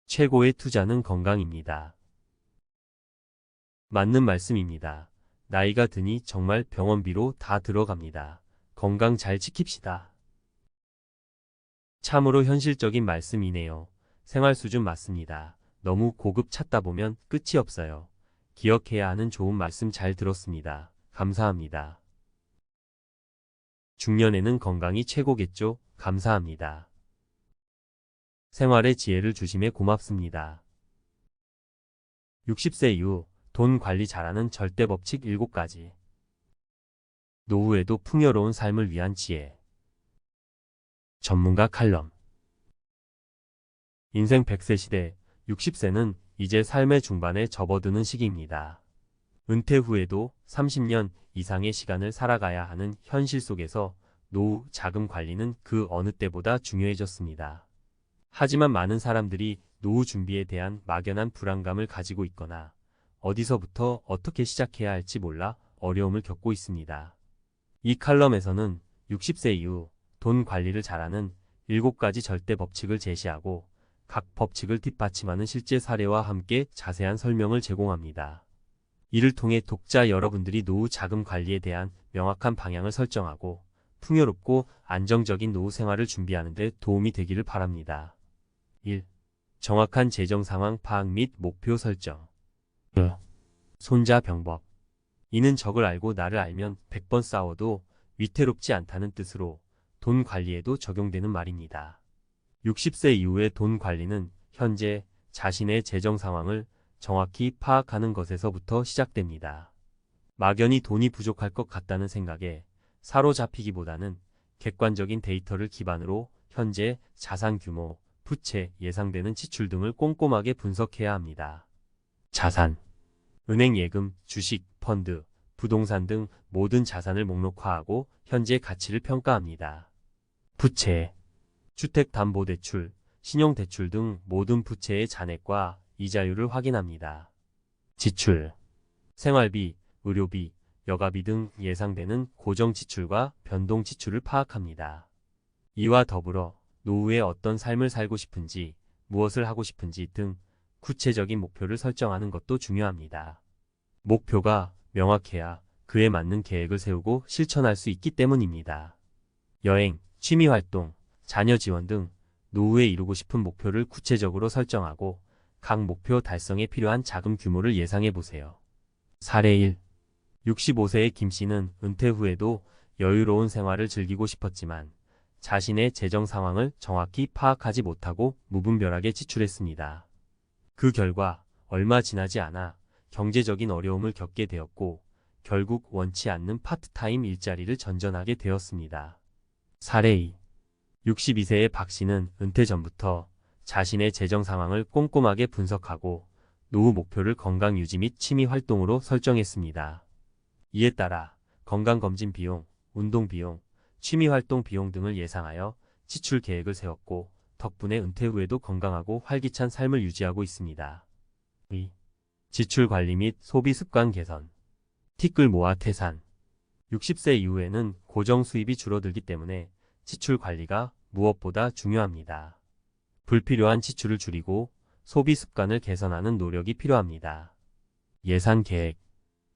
최고의 투자는 건강입니다. 맞는 말씀입니다. 나이가 드니 정말 병원비로 다 들어갑니다. 건강 잘 지킵시다. 참으로 현실적인 말씀이네요. 생활 수준 맞습니다. 너무 고급 찾다 보면 끝이 없어요. 기억해야 하는 좋은 말씀 잘 들었습니다. 감사합니다. 중년에는 건강이 최고겠죠? 감사합니다. 생활의 지혜를 주심에 고맙습니다. 60세 이후 돈 관리 잘하는 절대 법칙 7가지. 노후에도 풍요로운 삶을 위한 지혜. 전문가 칼럼. 인생 100세 시대, 60세는 이제 삶의 중반에 접어드는 시기입니다. 은퇴 후에도 30년 이상의 시간을 살아가야 하는 현실 속에서 노후 자금 관리는 그 어느 때보다 중요해졌습니다. 하지만 많은 사람들이 노후 준비에 대한 막연한 불안감을 가지고 있거나 어디서부터 어떻게 시작해야 할지 몰라 어려움을 겪고 있습니다. 이 칼럼에서는 60세 이후 돈 관리를 잘하는 7가지 절대 법칙을 제시하고 각 법칙을 뒷받침하는 실제 사례와 함께 자세한 설명을 제공합니다. 이를 통해 독자 여러분들이 노후 자금 관리에 대한 명확한 방향을 설정하고 풍요롭고 안정적인 노후 생활을 준비하는 데 도움이 되기를 바랍니다. 1. 정확한 재정 상황 파악 및 목표 설정. 손자병법. 이는 적을 알고 나를 알면 100번 싸워도 위태롭지 않다는 뜻으로 돈 관리에도 적용되는 말입니다. 60세 이후의 돈 관리는 현재 자신의 재정 상황을 정확히 파악하는 것에서부터 시작됩니다. 막연히 돈이 부족할 것 같다는 생각에 사로잡히기보다는 객관적인 데이터를 기반으로 현재 자산 규모, 부채, 예상되는 지출 등을 꼼꼼하게 분석해야 합니다. 자산, 은행 예금, 주식, 펀드, 부동산 등 모든 자산을 목록화하고 현재 가치를 평가합니다. 부채, 주택담보대출, 신용대출 등 모든 부채의 잔액과 이자율을 확인합니다. 지출, 생활비, 의료비, 여가비 등 예상되는 고정 지출과 변동 지출을 파악합니다. 이와 더불어 노후에 어떤 삶을 살고 싶은지, 무엇을 하고 싶은지 등 구체적인 목표를 설정하는 것도 중요합니다. 목표가 명확해야 그에 맞는 계획을 세우고 실천할 수 있기 때문입니다. 여행, 취미활동, 자녀 지원 등 노후에 이루고 싶은 목표를 구체적으로 설정하고 각 목표 달성에 필요한 자금 규모를 예상해 보세요. 사례 1. 65세의 김 씨는 은퇴 후에도 여유로운 생활을 즐기고 싶었지만 자신의 재정 상황을 정확히 파악하지 못하고 무분별하게 지출했습니다. 그 결과 얼마 지나지 않아 경제적인 어려움을 겪게 되었고 결국 원치 않는 파트타임 일자리를 전전하게 되었습니다. 사례 2. 62세의 박 씨는 은퇴 전부터 자신의 재정 상황을 꼼꼼하게 분석하고 노후 목표를 건강 유지 및 취미 활동으로 설정했습니다. 이에 따라 건강검진 비용, 운동 비용, 취미 활동 비용 등을 예상하여 지출 계획을 세웠고 덕분에 은퇴 후에도 건강하고 활기찬 삶을 유지하고 있습니다. 2. 지출 관리 및 소비 습관 개선. 티끌 모아 태산. 60세 이후에는 고정 수입이 줄어들기 때문에 지출 관리가 무엇보다 중요합니다. 불필요한 지출을 줄이고 소비 습관을 개선하는 노력이 필요합니다. 예산 계획.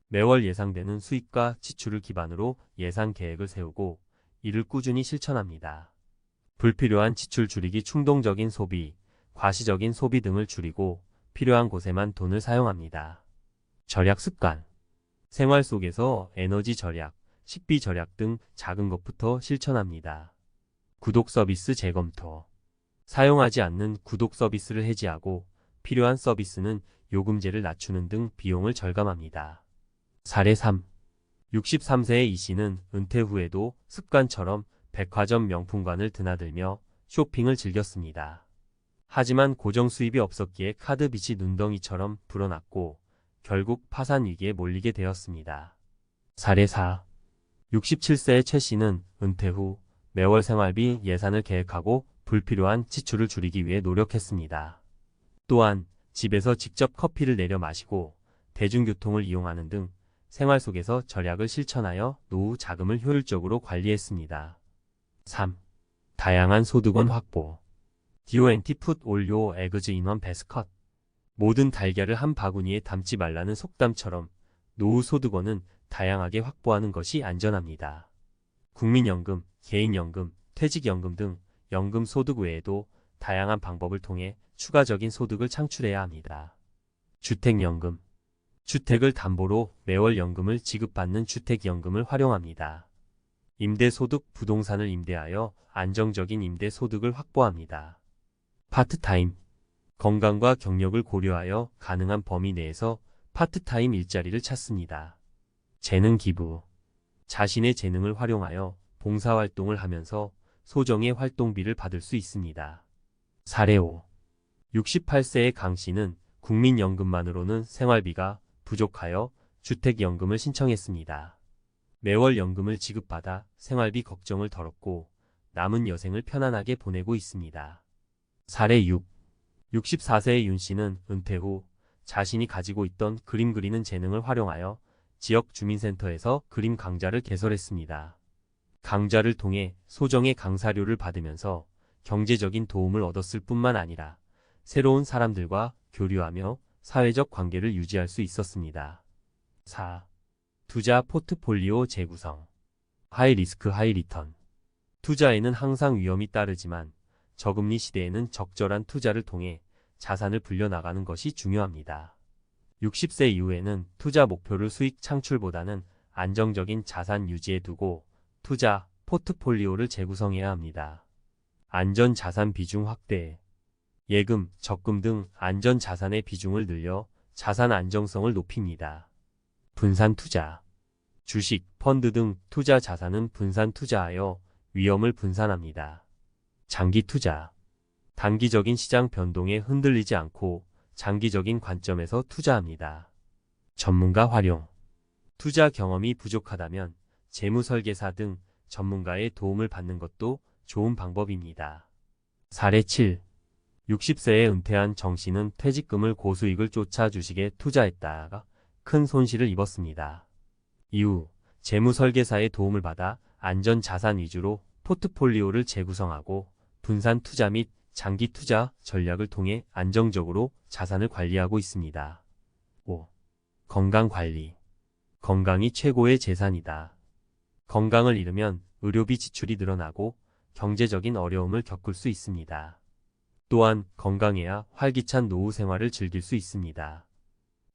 매월 예상되는 수입과 지출을 기반으로 예산 계획을 세우고 이를 꾸준히 실천합니다. 불필요한 지출 줄이기, 충동적인 소비, 과시적인 소비 등을 줄이고 필요한 곳에만 돈을 사용합니다. 절약 습관. 생활 속에서 에너지 절약, 식비 절약 등 작은 것부터 실천합니다. 구독 서비스 재검토. 사용하지 않는 구독 서비스를 해지하고 필요한 서비스는 요금제를 낮추는 등 비용을 절감합니다. 사례 3. 63세의 이 씨는 은퇴 후에도 습관처럼 백화점 명품관을 드나들며 쇼핑을 즐겼습니다. 하지만 고정 수입이 없었기에 카드 빚이 눈덩이처럼 불어났고 결국 파산 위기에 몰리게 되었습니다. 사례 4. 67세의 최 씨는 은퇴 후 매월 생활비 예산을 계획하고 불필요한 지출을 줄이기 위해 노력했습니다. 또한 집에서 직접 커피를 내려 마시고 대중교통을 이용하는 등 생활 속에서 절약을 실천하여 노후 자금을 효율적으로 관리했습니다. 3. 다양한 소득원 확보. DONT put all your eggs in one basket. 모든 달걀을 한 바구니에 담지 말라는 속담처럼 노후소득원은 다양하게 확보하는 것이 안전합니다. 국민연금, 개인연금, 퇴직연금 등 연금 소득 외에도 다양한 방법을 통해 추가적인 소득을 창출해야 합니다. 주택연금. 주택을 담보로 매월 연금을 지급받는 주택연금을 활용합니다. 임대소득 부동산을 임대하여 안정적인 임대소득을 확보합니다. 파트타임. 건강과 경력을 고려하여 가능한 범위 내에서 파트타임 일자리를 찾습니다. 재능기부. 자신의 재능을 활용하여 봉사활동을 하면서 소정의 활동비를 받을 수 있습니다. 사례 5. 68세의 강 씨는 국민연금만으로는 생활비가 부족하여 주택연금을 신청했습니다. 매월 연금을 지급받아 생활비 걱정을 덜었고 남은 여생을 편안하게 보내고 있습니다. 사례 6. 64세의 윤 씨는 은퇴 후 자신이 가지고 있던 그림 그리는 재능을 활용하여 지역 주민센터에서 그림 강좌를 개설했습니다. 강좌를 통해 소정의 강사료를 받으면서 경제적인 도움을 얻었을 뿐만 아니라 새로운 사람들과 교류하며 사회적 관계를 유지할 수 있었습니다. 4. 투자 포트폴리오 재구성. 하이 리스크 하이 리턴. 투자에는 항상 위험이 따르지만 저금리 시대에는 적절한 투자를 통해 자산을 불려나가는 것이 중요합니다. 60세 이후에는 투자 목표를 수익 창출보다는 안정적인 자산 유지에 두고 투자 포트폴리오를 재구성해야 합니다. 안전자산 비중 확대. 예금, 적금 등 안전자산의 비중을 늘려 자산 안정성을 높입니다. 분산 투자. 주식, 펀드 등 투자 자산은 분산 투자하여 위험을 분산합니다. 장기 투자. 단기적인 시장 변동에 흔들리지 않고 장기적인 관점에서 투자합니다. 전문가 활용. 투자 경험이 부족하다면 재무설계사 등 전문가의 도움을 받는 것도 좋은 방법입니다. 사례 7. 60세에 은퇴한 정 씨는 퇴직금을 고수익을 쫓아 주식에 투자했다가 큰 손실을 입었습니다. 이후 재무설계사의 도움을 받아 안전자산 위주로 포트폴리오를 재구성하고 분산 투자 및 장기 투자 전략을 통해 안정적으로 자산을 관리하고 있습니다. 5. 건강관리. 건강이 최고의 재산이다. 건강을 잃으면 의료비 지출이 늘어나고 경제적인 어려움을 겪을 수 있습니다. 또한 건강해야 활기찬 노후 생활을 즐길 수 있습니다.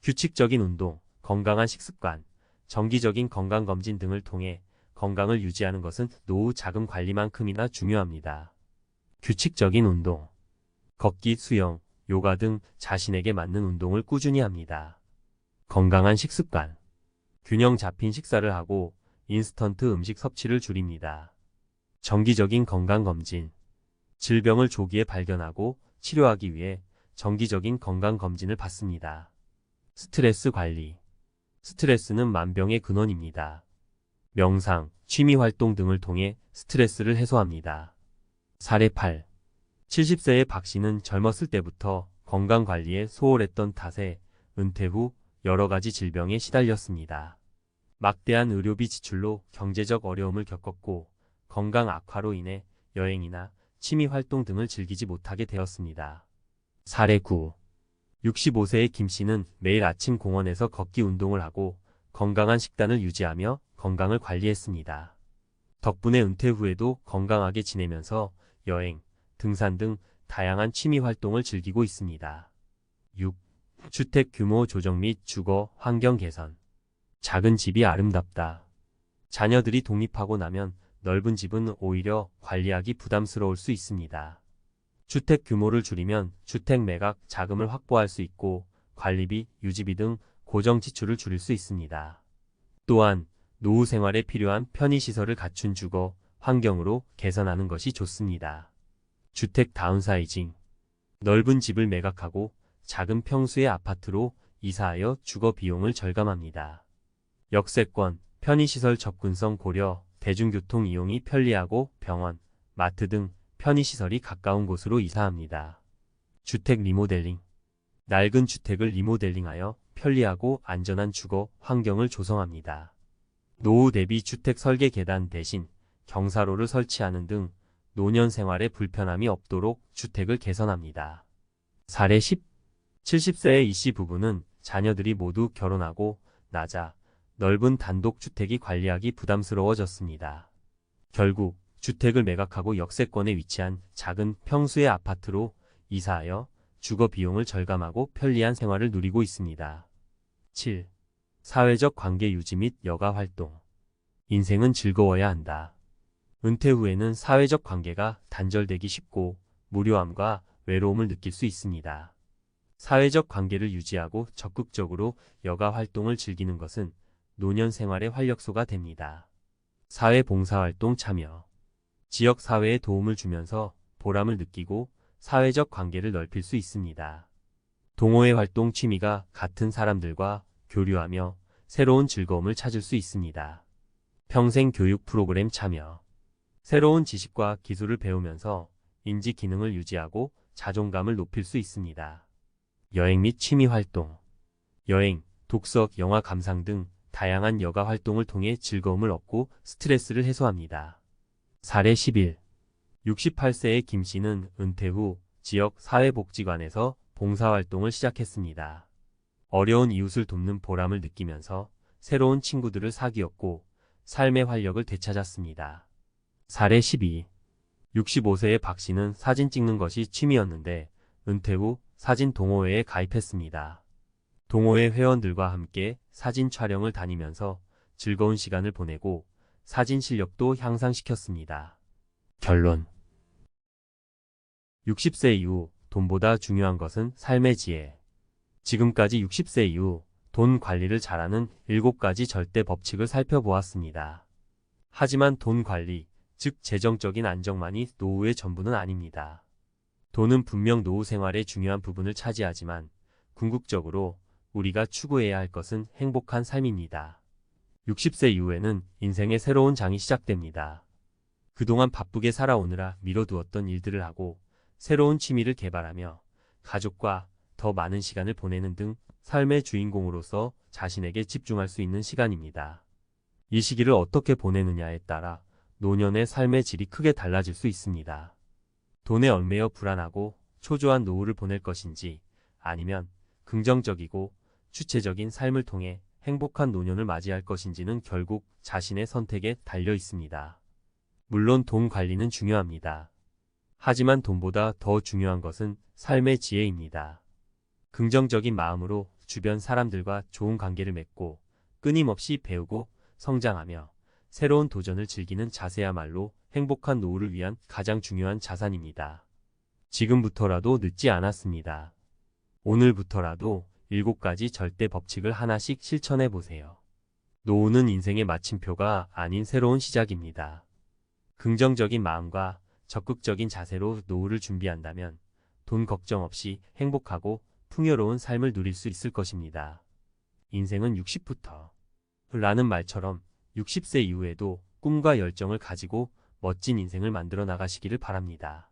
규칙적인 운동, 건강한 식습관, 정기적인 건강검진 등을 통해 건강을 유지하는 것은 노후 자금 관리만큼이나 중요합니다. 규칙적인 운동. 걷기, 수영, 요가 등 자신에게 맞는 운동을 꾸준히 합니다. 건강한 식습관. 균형 잡힌 식사를 하고 인스턴트 음식 섭취를 줄입니다. 정기적인 건강검진. 질병을 조기에 발견하고 치료하기 위해 정기적인 건강검진을 받습니다. 스트레스 관리. 스트레스는 만병의 근원입니다. 명상, 취미활동 등을 통해 스트레스를 해소합니다. 사례 8. 70세의 박 씨는 젊었을 때부터 건강관리에 소홀했던 탓에 은퇴 후 여러 가지 질병에 시달렸습니다. 막대한 의료비 지출로 경제적 어려움을 겪었고 건강 악화로 인해 여행이나 취미활동 등을 즐기지 못하게 되었습니다. 사례 9. 65세의 김 씨는 매일 아침 공원에서 걷기 운동을 하고 건강한 식단을 유지하며 건강을 관리했습니다. 덕분에 은퇴 후에도 건강하게 지내면서 여행, 등산 등 다양한 취미 활동을 즐기고 있습니다. 6. 주택 규모 조정 및 주거 환경 개선. 작은 집이 아름답다. 자녀들이 독립하고 나면 넓은 집은 오히려 관리하기 부담스러울 수 있습니다. 주택 규모를 줄이면 주택 매각 자금을 확보할 수 있고 관리비, 유지비 등 고정 지출을 줄일 수 있습니다. 또한 노후 생활에 필요한 편의시설을 갖춘 주거 환경으로 개선하는 것이 좋습니다. 주택 다운사이징. 넓은 집을 매각하고 작은 평수의 아파트로 이사하여 주거 비용을 절감합니다. 역세권, 편의시설 접근성 고려, 대중교통 이용이 편리하고 병원, 마트 등 편의시설이 가까운 곳으로 이사합니다. 주택 리모델링. 낡은 주택을 리모델링하여 편리하고 안전한 주거 환경을 조성합니다. 노후 대비 주택 설계 계단 대신 경사로를 설치하는 등 노년 생활에 불편함이 없도록 주택을 개선합니다. 사례 10. 70세의 이씨 부부는 자녀들이 모두 결혼하고 나자 넓은 단독주택이 관리하기 부담스러워졌습니다. 결국 주택을 매각하고 역세권에 위치한 작은 평수의 아파트로 이사하여 주거 비용을 절감하고 편리한 생활을 누리고 있습니다. 7. 사회적 관계 유지 및 여가 활동. 인생은 즐거워야 한다. 은퇴 후에는 사회적 관계가 단절되기 쉽고 무료함과 외로움을 느낄 수 있습니다. 사회적 관계를 유지하고 적극적으로 여가 활동을 즐기는 것은 노년 생활의 활력소가 됩니다. 사회봉사활동 참여. 지역 사회에 도움을 주면서 보람을 느끼고 사회적 관계를 넓힐 수 있습니다. 동호회 활동 취미가 같은 사람들과 교류하며 새로운 즐거움을 찾을 수 있습니다. 평생 교육 프로그램 참여. 새로운 지식과 기술을 배우면서 인지 기능을 유지하고 자존감을 높일 수 있습니다. 여행 및 취미 활동. 여행, 독서, 영화 감상 등 다양한 여가 활동을 통해 즐거움을 얻고 스트레스를 해소합니다. 사례 11. 68세의 김 씨는 은퇴 후 지역 사회복지관에서 봉사활동을 시작했습니다. 어려운 이웃을 돕는 보람을 느끼면서 새로운 친구들을 사귀었고 삶의 활력을 되찾았습니다. 사례 12. 65세의 박 씨는 사진 찍는 것이 취미였는데 은퇴 후 사진 동호회에 가입했습니다. 동호회 회원들과 함께 사진 촬영을 다니면서 즐거운 시간을 보내고 사진 실력도 향상시켰습니다. 결론. 60세 이후 돈보다 중요한 것은 삶의 지혜. 지금까지 60세 이후 돈 관리를 잘하는 7가지 절대 법칙을 살펴보았습니다. 하지만 돈 관리, 즉 재정적인 안정만이 노후의 전부는 아닙니다. 돈은 분명 노후 생활의 중요한 부분을 차지하지만 궁극적으로 우리가 추구해야 할 것은 행복한 삶입니다. 60세 이후에는 인생의 새로운 장이 시작됩니다. 그동안 바쁘게 살아오느라 미뤄두었던 일들을 하고 새로운 취미를 개발하며 가족과 더 많은 시간을 보내는 등 삶의 주인공으로서 자신에게 집중할 수 있는 시간입니다. 이 시기를 어떻게 보내느냐에 따라 노년의 삶의 질이 크게 달라질 수 있습니다. 돈에 얽매여 불안하고 초조한 노후를 보낼 것인지 아니면 긍정적이고 주체적인 삶을 통해 행복한 노년을 맞이할 것인지는 결국 자신의 선택에 달려 있습니다. 물론 돈 관리는 중요합니다. 하지만 돈보다 더 중요한 것은 삶의 지혜입니다. 긍정적인 마음으로 주변 사람들과 좋은 관계를 맺고 끊임없이 배우고 성장하며 새로운 도전을 즐기는 자세야말로 행복한 노후를 위한 가장 중요한 자산입니다. 지금부터라도 늦지 않았습니다. 오늘부터라도 7가지 절대 법칙을 하나씩 실천해 보세요. 노후는 인생의 마침표가 아닌 새로운 시작입니다. 긍정적인 마음과 적극적인 자세로 노후를 준비한다면 돈 걱정 없이 행복하고 풍요로운 삶을 누릴 수 있을 것입니다. 인생은 60부터 라는 말처럼 60세 이후에도 꿈과 열정을 가지고 멋진 인생을 만들어 나가시기를 바랍니다.